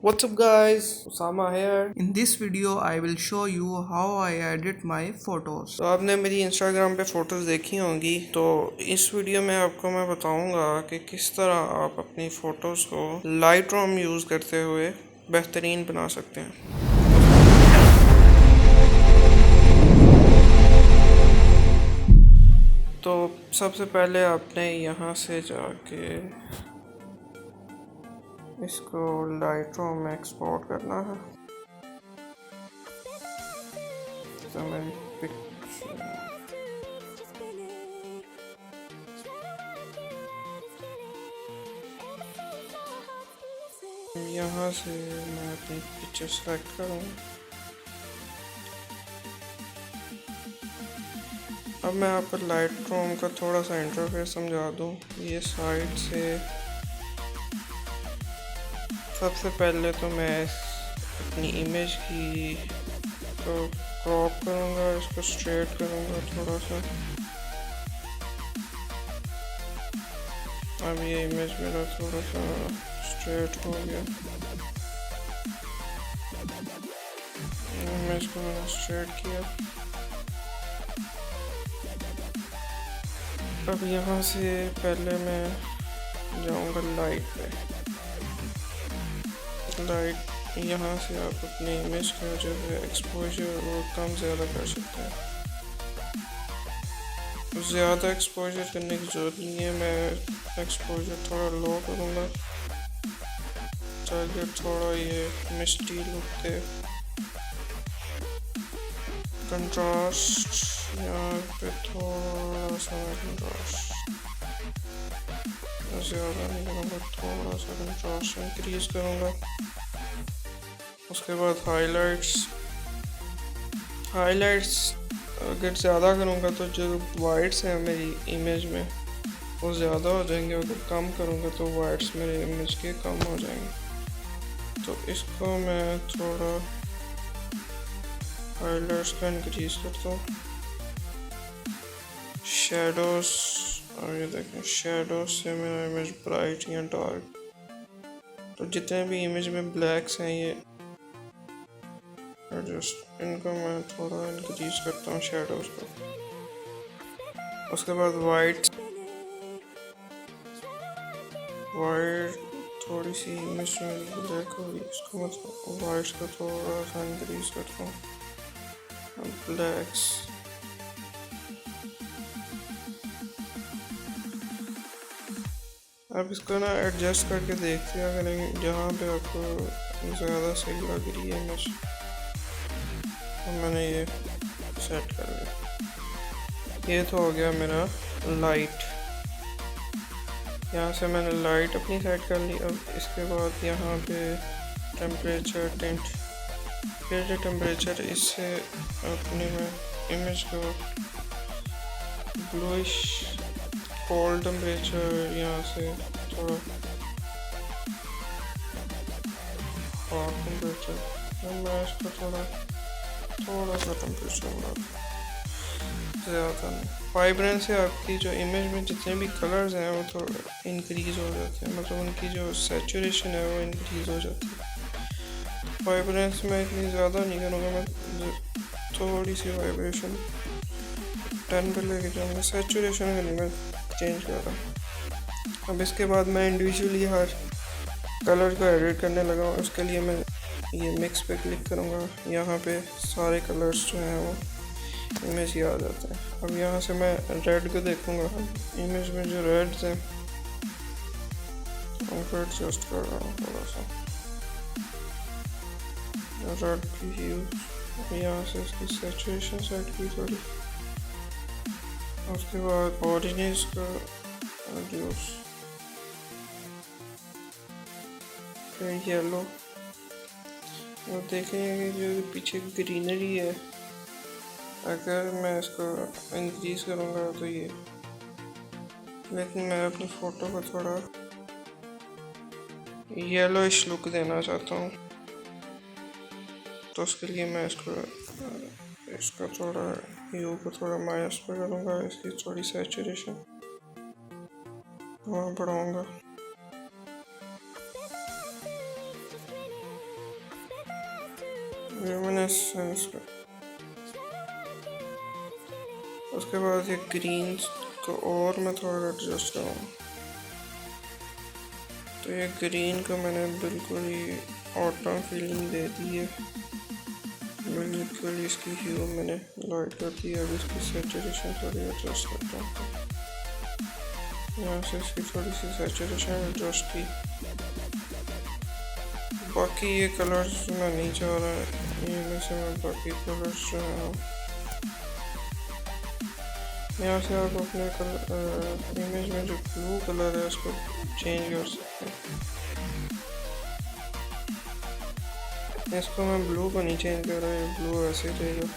What's up guys, Osama here. In this video I will show you how I edit my photos. तो आपने मेरी Instagram पे photos देखी होंगी, तो इस वीडियो में आपको मैं बताऊंगा कि किस तरह आप अपनी फ़ोटोज़ को Lightroom यूज़ करते हुए बेहतरीन बना सकते हैं। तो सबसे पहले आपने यहाँ से जाके इसको Lightroom में एक्सपोर्ट करना है। तो मेरी पिक्चर यहाँ से मैं अपनी पिक्चर सेलेक्ट करूँगा। अब मैं आपको लाइटरूम का थोड़ा सा इंटरफेस समझा दूँ। ये साइड से सबसे पहले तो मैं अपनी इमेज की को क्रॉप करूँगा, इसको स्ट्रेट करूँगा थोड़ा सा। अब ये इमेज मेरा थोड़ा सा स्ट्रेट हो गया। इमेज को मैंने स्ट्रेट किया। अब यहाँ से पहले मैं जाऊँगा लाइट पे। लाइट यहाँ से आप अपनी इमेज का जो है एक्सपोजर वो कम ज़्यादा कर सकते हैं। ज़्यादा एक्सपोजर करने की ज़रूरत नहीं है, मैं एक्सपोजर थोड़ा लो करूँगा ताकि थोड़ा ये मिस्टी लुक दे। कंट्रास्ट यहाँ पे थोड़ा सा कंट्रास्ट ज़्यादा नहीं करूँगा, थोड़ा सा कंट्रास्ट इंक्रीज करूँगा। उसके बाद हाइलाइट्स अगर ज़्यादा करूँगा तो जो वाइट्स हैं मेरी इमेज में वो ज़्यादा हो जाएंगे, अगर कम करूँगा तो वाइट्स मेरे इमेज के कम हो जाएंगे। तो इसको मैं थोड़ा हाइलाइट्स का इंक्रीज करता हूँ। शेडोज़, और ये देखें शेडोज़ से मेरा इमेज ब्राइट या डार्क, तो जितने भी इमेज में ब्लैक्स हैं ये एडजस्ट, इनको मैं थोड़ा इंक्रीज करता हूँ शेडोज़ को। उसके बाद वाइट थोड़ी सी इमेज में ब्लैक होगी, इसको मतलब वाइट को थोड़ा सा इंक्रीज करता हूँ। ब्लैक्स आप इसको ना एडजस्ट करके देखते हैं, अगर जहाँ पे आपको ज़्यादा सही लग रही है इमेज, तो मैंने ये सेट कर लिया। ये तो हो गया मेरा लाइट। यहाँ से मैंने लाइट अपनी सेट कर ली। अब इसके बाद यहाँ पे टेम्परेचर टिंट, फिर जो टेम्परेचर इससे अपने में इमेज को ब्लूइश कोल्ड टेम्परेचर, यहाँ से थोड़ा हॉट टेम्परेचर, मैं इसको थोड़ा सा टेम्परेचर बढ़ाता, ज़्यादा नहीं। वाइब्रेंस से आपकी जो इमेज में जितने भी कलर्स हैं वो थोड़ा इंक्रीज़ हो जाते हैं, मतलब उनकी जो सैचुरेशन है वो इंक्रीज़ हो जाती है। वाइब्रेंस में इतनी ज़्यादा नहीं करूँगा, मैं थोड़ी सी वाइब्रेशन 10 पे लेके जाऊँगा, सैचुरेशन का नहीं मैं चेंज कर रहा हूँ। अब इसके बाद मैं इंडिविजुअली हर कलर को एडिट करने लगा हूँ। उसके लिए मैं ये मिक्स पे क्लिक करूँगा, यहाँ पे सारे कलर्स जो हैं वो इमेज ही आ जाते हैं। अब यहाँ से मैं रेड को देखूँगा, इमेज में जो रेड्स हैं उनको एडजस्ट कर रहा हूँ थोड़ा सा, रेड की ह्यू यहाँ से इसकी सैचुरेशन सेट की थोड़ी। उसके बाद ऑरेंज का रिड्यूस, फिर येलो। और देखेंगे कि जो पीछे ग्रीनरी है, अगर मैं इसको इंक्रीज करूँगा तो ये, लेकिन मैं अपनी फ़ोटो को थोड़ा येलोइश लुक देना चाहता हूँ, तो उसके लिए मैं इसका थोड़ा ह्यू को थोड़ा माइनस पे करूँगा, इसकी थोड़ी सैचुरेशन वहाँ बढ़ाऊँगा। ल्यूमिनेसेंस पे। उसके बाद ये ग्रीन को और मैं थोड़ा एडजस्ट करूँगा। तो ये ग्रीन को मैंने बिल्कुल ही ऑटम फीलिंग दे दी है, बिल्कुल इसकी ह्यू मैंने लाइट कर दी। अब इसकी सैचुरेशन थोड़ी एडजस्ट करता हूँ। यहाँ से इसकी थोड़ी सी सैचुरेशन एडजस्ट की। बाकी ये कलर्स मैं नहीं चाह रहा, ये में से मैं बाकी कलर्स जो हैं यहाँ से आप अपने इमेज में जो ब्लू कलर है उसको चेंज कर सकते हैं। इसको मैं ब्लू को नहीं चेंज कर रहा, ये ब्लू ऐसे रहेगा।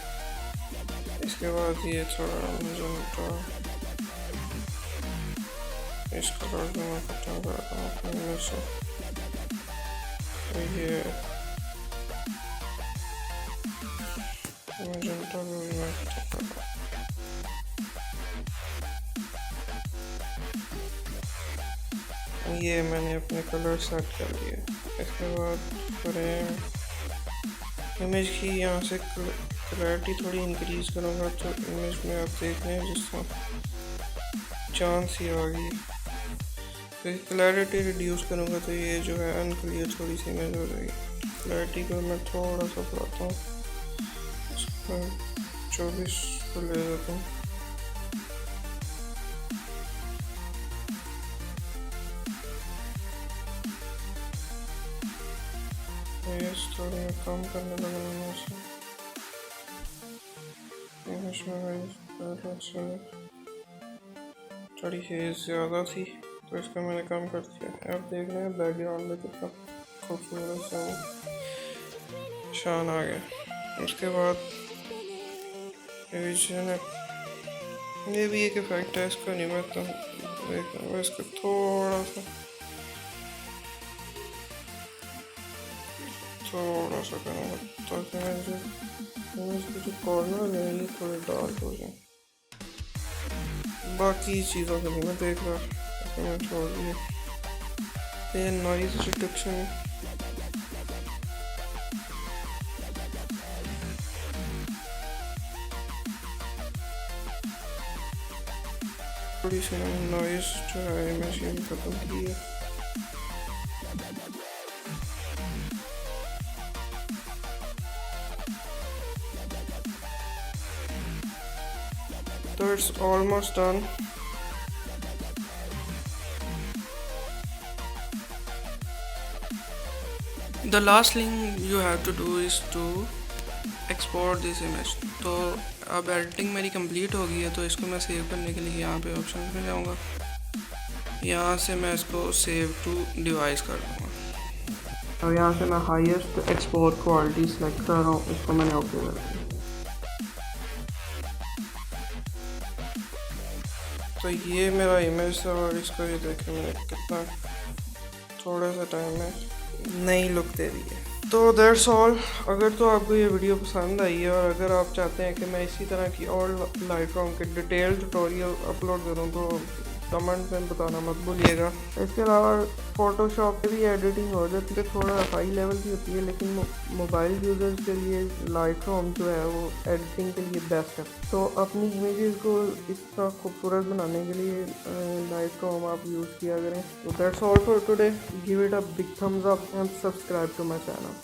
इसके बाद ये थोड़ा मजेंटा, इस कलर को मैं खत्म कर रहा हूँ अपने इमेज से। तो ये मजेंटा को भी मैं खत्म कर रहा हूँ। ये मैंने अपने कलर सेट कर लिए। इसके बाद फ्रेम इमेज की यहाँ से क्लैरिटी थोड़ी इंक्रीज करूँगा तो इमेज में आप देख रहे हैं जिस तरह चांद सी आ गई। फिर क्लैरिटी रिड्यूस करूँगा तो ये जो है अनक्लियर थोड़ी सी इमेज हो जाएगी। क्लैरिटी को मैं थोड़ा सा बढ़ाता हूँ, 24 को ले जाता हूँ। इस थोड़ी मैं कम करने लगा हूँ इसे। थोड़ी हेज ज़्यादा थी तो इसको मैंने कम कर दिया। अब देख रहे हैं बैकग्राउंड में कितना खूबसूरत सा शान आ गया। उसके बाद ये भी एक इफेक्ट है, इसको नहीं मैं तो देख रहा हूँ। इसको थोड़ा सा करूँगा ताकि इसके जो कॉर्नर है ये थोड़े डार्क हो जाए। बाकी चीज़ों को नहीं मैं देख रहा, तो मैं छोड़ दिया। ये नॉइज़ रिडक्शन थोड़ी सी नॉइज़ जो है मैं खत्म की है। So it's almost done. The last thing you have to do is to export this image. तो अब एडिटिंग मेरी कंप्लीट हो गई है, तो इसको मैं सेव करने के लिए यहाँ पे ऑप्शन में जाऊँगा। यहाँ से मैं इसको सेव टू डिवाइस कर दूँगा और यहाँ से मैं हाईएस्ट एक्सपोर्ट क्वालिटी सेलेक्ट कर रहा हूँ। इसको मैंने ओके कर दिया। तो ये मेरा इमेज था और इसको ये देखें मैंने कितना थोड़ा सा टाइम में नई लुक दे दी है। तो दैट्स ऑल। अगर तो आपको ये वीडियो पसंद आई है और अगर आप चाहते हैं कि मैं इसी तरह की और लाइटरूम के डिटेल ट्यूटोरियल अपलोड करूँ तो कमेंट में बताना मत भूलिएगा। इसके अलावा फ़ोटोशॉप पे भी एडिटिंग हो जाती है, थोड़ा हाई लेवल की होती है, लेकिन मोबाइल यूज़र्स के लिए लाइटरूम जो है वो एडिटिंग के लिए बेस्ट है। तो अपनी इमेजेस को इस तरह खूबसूरत बनाने के लिए लाइटरूम आप यूज़ किया करें। तो that's all for today. Give it a big thumbs up and subscribe to my channel.